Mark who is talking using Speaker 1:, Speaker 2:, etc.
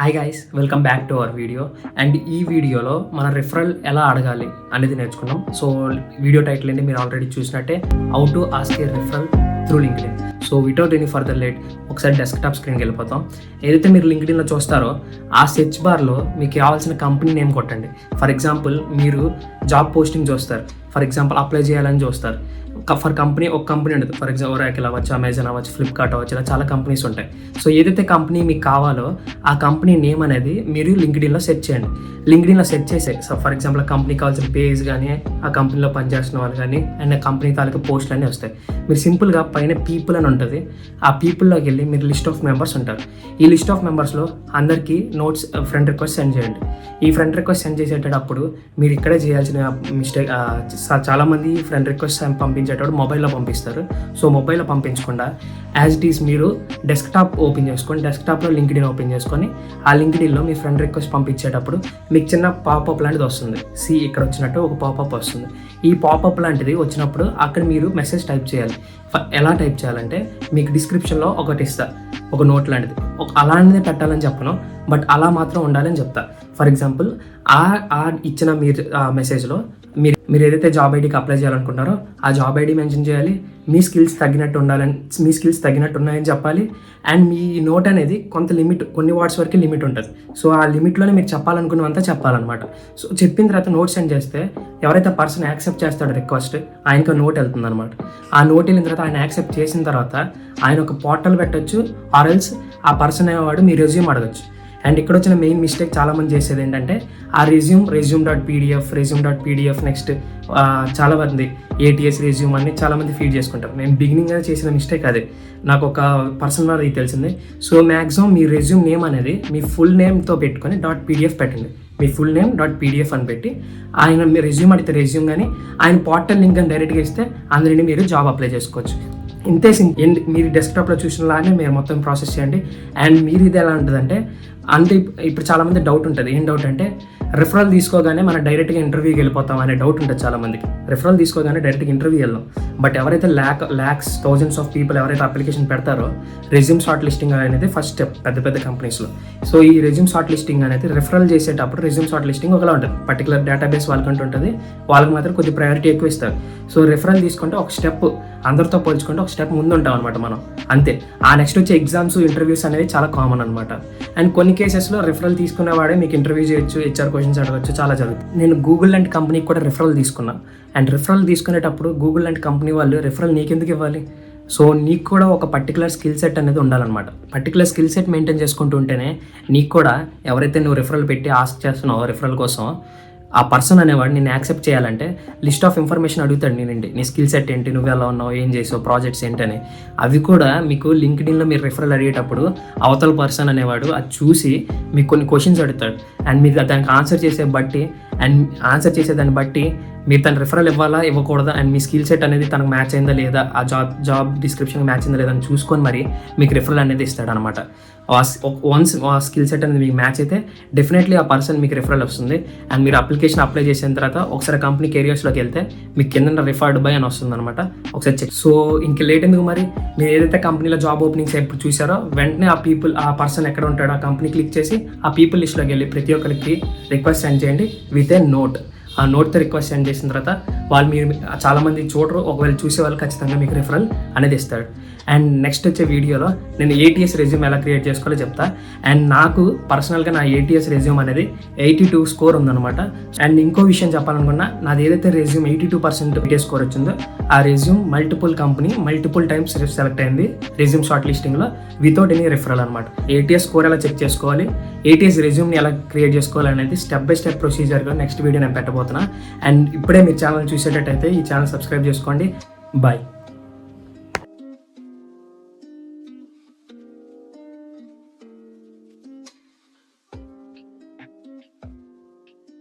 Speaker 1: Hi guys, welcome back to our video. And ఈ వీడియోలో మన రిఫరల్ ఎలా అడగాలి అనేది నేర్చుకున్నాం. సో వీడియో టైటిల్ ఏంటి మీరు ఆల్రెడీ చూసినట్టే, how to ask a referral through LinkedIn. So without any further late ఒకసారి డెస్క్టాప్ స్క్రీన్కి వెళ్ళిపోతాం. ఏదైతే మీరు లింక్డ్ఇన్లో చూస్తారో ఆ సెర్చ్ బార్లో మీకు కావాల్సిన కంపెనీ నేమ్ కొట్టండి. ఫర్ ఎగ్జాంపుల్ మీరు జాబ్ పోస్టింగ్ చూస్తారు, ఫర్ ఎగ్జాంపుల్ అప్లై చేయాలని చూస్తారు. ఫర్ కంపెనీ ఒక కంపెనీ ఉంటుంది, ఫర్ ఎగ్జాంపుల్ ఒరాకిల్ అవ్వచ్చు, అమెజాన్ అవ్వచ్చు, ఫ్లిప్కార్ట్ అవ్వచ్చు, ఇలా చాలా కంపెనీస్ ఉంటాయి. సో ఏదైతే కంపెనీ మీకు కావాలో ఆ కంపెనీ నేమ్ అనేది మీరు లింక్డ్ఇన్లో సెర్చ్ చేయండి. లింక్డ్ఇన్లో సెర్చ్ చేసే సో ఫర్ ఎగ్జాంపుల్ ఆ కంపెనీ కావాల్సిన పేజ్ కానీ, ఆ కంపెనీలో పనిచేస్తున్న వాళ్ళు కానీ, అండ్ ఆ కంపెనీ తాలూకు పోస్టులు అన్నీ వస్తాయి. మీరు సింపుల్గా పైన పీపుల్ అని ఉంటుంది, ఆ పీపుల్లోకి వెళ్ళి మీరు లిస్ట్ ఆఫ్ మెంబర్స్ ఉంటారు. ఈ లిస్ట్ ఆఫ్ మెంబర్స్లో అందరికీ నోట్స్ ఫ్రెండ్ రిక్వెస్ట్ సెండ్ చేయండి. ఈ ఫ్రెండ్ రిక్వెస్ట్ సెండ్ చేసేటప్పుడు మీరు ఇక్కడే చేయాల్సిన మిస్టేక్, చాలామంది ఫ్రెండ్ రిక్వెస్ట్ పంపించేటప్పుడు మొబైల్లో పంపిస్తారు. సో మొబైల్లో పంపించకుండా యాజ్ ఇట్ ఈస్ మీరు డెస్క్టాప్ ఓపెన్ చేసుకొని, డెస్క్టాప్లో లింక్డ్ఇన్ ఓపెన్ చేసుకొని, ఆ లింక్డ్ఇన్లో మీ ఫ్రెండ్ రిక్వెస్ట్ పంపించేటప్పుడు మీకు చిన్న పాపప్ లాంటిది వస్తుంది. ఇక్కడ వచ్చినట్టు ఒక పాపప్ వస్తుంది. ఈ పాపప్ లాంటిది వచ్చినప్పుడు అక్కడ మీరు మెసేజ్ టైప్ చేయాలి. ఎలా టైప్ చేయాలంటే మీకు డిస్క్రిప్షన్లో ఒకటి ఇస్తా, ఒక నోట్ లాంటిది, అలాంటిదే పెట్టాలని చెప్పను, బట్ అలా మాత్రం ఉండాలని చెప్తా. ఫర్ ఎగ్జాంపుల్ ఆ ఇచ్చిన మీరు ఆ మెసేజ్లో మీరు ఏదైతే జాబ్ ఐడికి అప్లై చేయాలనుకుంటారో ఆ జాబ్ ఐడి మెన్షన్ చేయాలి, మీ స్కిల్స్ తగ్గినట్టు ఉన్నాయని చెప్పాలి. అండ్ మీ నోట్ అనేది కొంత లిమిట్, కొన్ని వర్డ్స్ వరకు లిమిట్ ఉంటుంది. సో ఆ లిమిట్లోనే మీరు చెప్పాలనుకున్నంతా చెప్పాలన్నమాట. సో చెప్పిన తర్వాత నోట్ సెండ్ చేస్తే ఎవరైతే పర్సన్ యాక్సెప్ట్ చేస్తాడో రిక్వెస్ట్, ఆయనకు నోట్ వెళ్తుంది అనమాట. ఆ నోట్ వెళ్ళిన తర్వాత ఆయన యాక్సెప్ట్ చేసిన తర్వాత ఆయన ఒక పోర్టల్ పెట్టచ్చు, ఆర్ ఎల్స్ ఆ పర్సన్ అనేవాడు మీ రెజ్యూమ్ అడగచ్చు. అండ్ ఇక్కడ వచ్చిన మెయిన్ మిస్టేక్ చాలామంది చేసేది ఏంటంటే ఆ రెజ్యూమ్.pdf నెక్స్ట్ చాలామంది ATS రెజ్యూమ్ అన్ని చాలామంది ఫీడ్ చేసుకుంటారు. నేను బిగినింగ్గా చేసిన మిస్టేక్ అదే, నాకు ఒక పర్సన్ అది తెలిసింది. సో మ్యాక్సిమం మీ రెజ్యూమ్ నేమ్ అనేది మీ ఫుల్ నేమ్తో పెట్టుకొని .pdf పెట్టండి. మీ ఫుల్ నేమ్ .pdf అని పెట్టి ఆయన మీ రెజ్యూమ్ అడిగితే రెజ్యూమ్ కానీ, ఆయన పోర్టల్ లింక్ అని డైరెక్ట్గా ఇస్తే అందులో మీరు జాబ్ అప్లై చేసుకోవచ్చు. ఇంతే మీరు డెస్క్టాప్లో చూసినలానే మీరు మొత్తం ప్రాసెస్ చేయండి. అండ్ మీరు ఇది ఎలా ఉంటుందంటే, ఇప్పుడు చాలామంది డౌట్ ఉంటుంది. ఏం డౌట్ అంటే, రిఫరల్ తీసుకోగానే మనం డైరెక్ట్గా ఇంటర్వ్యూకి వెళ్ళిపోతాం అనే డౌట్ ఉంటుంది చాలామందికి. రిఫరల్ తీసుకోగానే డైరెక్ట్గా ఇంటర్వ్యూ వెళ్ళాం. బట్ ఎవరైతే ల్యాక్స్ థౌజండ్స్ ఆఫ్ పీపుల్ ఎవరైతే అప్లికేషన్ పెడతారో రెజ్యూమ్ షార్ట్ లిస్టింగ్ అనేది ఫస్ట్ స్టెప్ పెద్ద కంపెనీస్లో. సో ఈ రెజ్యూమ్ షార్ట్ లిస్టింగ్ అనేది రిఫరల్ చేసేటప్పుడు రెజ్యూమ్ షార్ట్ లిస్టింగ్ ఒకలా ఉంటుంది. పర్టికులర్ డేటాబేస్ వాళ్ళకంటూ ఉంటుంది, వాళ్ళకి మాత్రం కొద్ది ప్రయారిటీ ఎక్కువ ఇస్తారు. సో రిఫరల్ తీసుకుంటే ఒక స్టెప్ అందరితో పోల్చుకుంటే ఒక స్టెప్ ముందు ఉంటాం అనమాట మనం, అంతే. ఆ నెక్స్ట్ వచ్చే ఎగ్జామ్స్, ఇంటర్వ్యూస్ అనేవి చాలా కామన్ అనమాట. అండ్ కొన్ని కేసెస్లో రిఫరల్ తీసుకునేవాడే మీకు ఇంటర్వ్యూ చేయొచ్చు, HR క్వశ్చన్స్ అడగచ్చు, చాలా జరుగుతుంది. నేను గూగుల్ లాంటి కంపెనీకి కూడా రిఫరల్ తీసుకున్నాను. అండ్ రిఫరల్ తీసుకునేటప్పుడు గూగుల్ లాంటి కంపెనీ వాళ్ళు రిఫరల్ నీకెందుకు ఇవ్వాలి? సో నీకు కూడా ఒక పర్టికులర్ స్కిల్ సెట్ అనేది ఉండాలన్నమాట. పర్టికులర్ స్కిల్ సెట్ మెయింటైన్ చేసుకుంటూ ఉంటేనే నీకు కూడా ఎవరైతే నువ్వు రిఫరల్ పెట్టి ఆస్క్ చేస్తున్నావో రిఫరల్ కోసం, ఆ పర్సన్ అనేవాడు నేను యాక్సెప్ట్ చేయాలంటే లిస్ట్ ఆఫ్ ఇన్ఫర్మేషన్ అడుగుతాడు నేనండి, నీ స్కిల్ సెట్ ఏంటి, నువ్వు ఎలా ఉన్నావు, ఏం చేసావు, ప్రాజెక్ట్స్ ఏంటని. అవి కూడా మీకు లింక్డ్ఇన్లో మీరు రిఫరల్ అడిగేటప్పుడు అవతల పర్సన్ అనేవాడు అది చూసి మీకు కొన్ని క్వశ్చన్స్ అడుగుతాడు. అండ్ మీరు దానికి ఆన్సర్ చేసేదాన్ని బట్టి మీరు తన రిఫరల్ ఇవ్వాలా ఇవ్వకూడదా, అండ్ మీ స్కిల్ సెట్ అనేది తనకు మ్యాచ్ అయిందా లేదా, ఆ జాబ్ డిస్క్రిప్షన్ మ్యాచ్ అయిందా లేదా అని చూసుకొని మరి మీకు రిఫరల్ అనేది ఇస్తాడు అనమాట. వన్స్ ఆ స్కిల్ సెట్ అనేది మీకు మ్యాచ్ అయితే డెఫినెట్లీ ఆ పర్సన్ మీకు రిఫరల్ వస్తుంది. అండ్ మీరు అప్లికేషన్ అప్లై చేసిన తర్వాత ఒకసారి కంపెనీ కెరియర్స్లోకి వెళ్తే మీకు కింద రిఫర్డ్ బై అని వస్తుంది అనమాట. ఒకసారి చెక్. సో ఇంక లేట్ ఎందుకు, మరి మీరు ఏదైతే కంపెనీలో జాబ్ ఓపెనింగ్స్ ఎప్పుడు చూసారో వెంటనే ఆ పర్సన్ ఎక్కడ ఉంటాడో ఆ కంపెనీ క్లిక్ చేసి ఆ పీపుల్ లిస్ట్లోకి వెళ్ళి ప్రతి ఒక్కరికి రిక్వెస్ట్ సెండ్ చేయండి విత్ ఏ నోట్. ఆ నోట్తో రిక్వెస్ట్ సెండ్ చేసిన తర్వాత వాళ్ళు మీరు చాలామంది చూడరు, ఒకవేళ చూసే వాళ్ళు ఖచ్చితంగా మీకు రిఫరల్ అనేది ఇస్తాడు. అండ్ నెక్స్ట్ వచ్చే వీడియోలో నేను ATS రెజ్యూమ్ ఎలా క్రియేట్ చేసుకోవాలో చెప్తా. అండ్ నాకు పర్సనల్గా నా ATS రెజ్యూమ్ అనేది 82 స్కోర్ ఉందన్నమాట. అండ్ ఇంకో విషయం చెప్పాలనుకున్నా, నాది ఏదైతే రెజ్యూమ్ 82% ATS స్కోర్ వచ్చిందో ఆ రెజ్యూమ్ మల్టిపుల్ టైమ్స్ సెలెక్ట్ అయింది రెజ్యూమ్ షార్ట్ లిస్టింగ్లో వితౌట్ ఎనీ రిఫరల్ అనమాట. ATS స్కోర్ ఎలా చెక్ చేసుకోవాలి, ATS రెజ్యూమ్ని ఎలా క్రియేట్ చేసుకోవాలి అనేది స్టెప్ బై స్టెప్ ప్రొసీజర్గా నెక్స్ట్ వీడియో నేను పెట్టబోతున్నా. అండ్ ఇప్పుడే మీరు ఛానల్ చూసేటట్టయితే ఈ ఛానల్ సబ్స్క్రైబ్ చేసుకోండి. బాయ్.